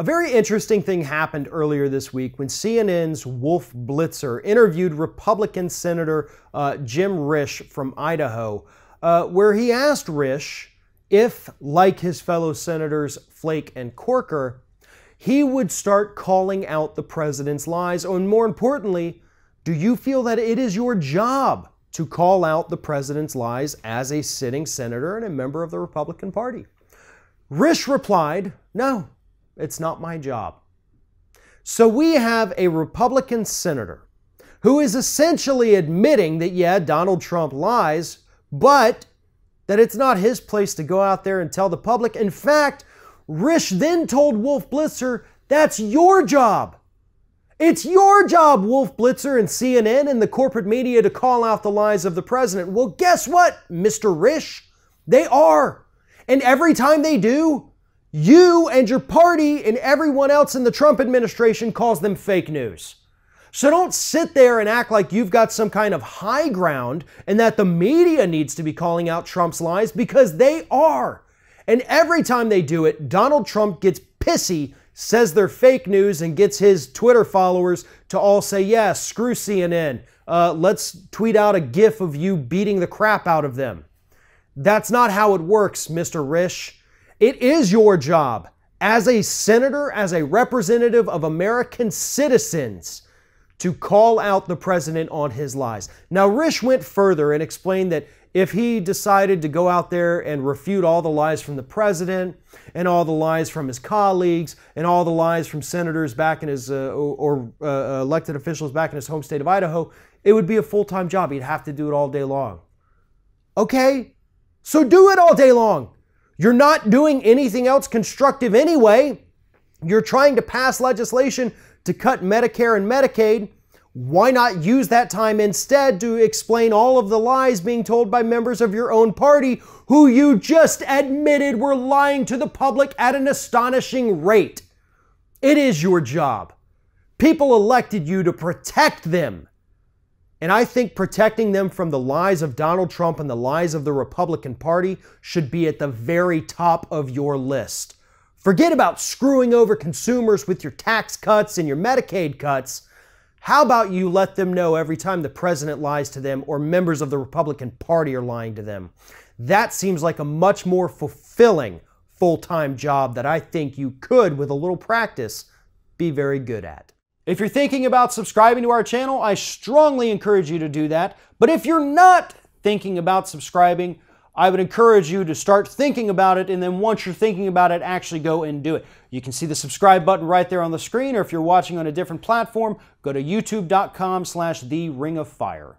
A very interesting thing happened earlier this week when CNN's Wolf Blitzer interviewed Republican Senator Jim Risch from Idaho, where he asked Risch if, like his fellow senators Flake and Corker, he would start calling out the president's lies, and more importantly, do you feel that it is your job to call out the president's lies as a sitting senator and a member of the Republican Party? Risch replied, "No, it's not my job." So we have a Republican senator who is essentially admitting that, yeah, Donald Trump lies, but that it's not his place to go out there and tell the public. In fact, Risch then told Wolf Blitzer, that's your job. It's your job, Wolf Blitzer and CNN and the corporate media, to call out the lies of the president. Well, guess what, Mr. Risch? They are. And every time they do, you and your party and everyone else in the Trump administration calls them fake news. So don't sit there and act like you've got some kind of high ground and that the media needs to be calling out Trump's lies, because they are. And every time they do it, Donald Trump gets pissy, says they're fake news, and gets his Twitter followers to all say, yeah, screw CNN. Let's tweet out a GIF of you beating the crap out of them. That's not how it works, Mr. Risch. It is your job as a senator, as a representative of American citizens, to call out the president on his lies. Now, Risch went further and explained that if he decided to go out there and refute all the lies from the president and all the lies from his colleagues and all the lies from senators back in his, elected officials back in his home state of Idaho, it would be a full-time job. He'd have to do it all day long. Okay, so do it all day long. You're not doing anything else constructive anyway. You're trying to pass legislation to cut Medicare and Medicaid. Why not use that time instead to explain all of the lies being told by members of your own party who you just admitted were lying to the public at an astonishing rate? It is your job. People elected you to protect them. And I think protecting them from the lies of Donald Trump and the lies of the Republican Party should be at the very top of your list. Forget about screwing over consumers with your tax cuts and your Medicaid cuts. How about you let them know every time the president lies to them or members of the Republican Party are lying to them? That seems like a much more fulfilling full-time job that I think you could, with a little practice, be very good at. If you're thinking about subscribing to our channel, I strongly encourage you to do that. But if you're not thinking about subscribing, I would encourage you to start thinking about it, and then once you're thinking about it, actually go and do it. You can see the subscribe button right there on the screen, or if you're watching on a different platform, go to youtube.com/theringofFire.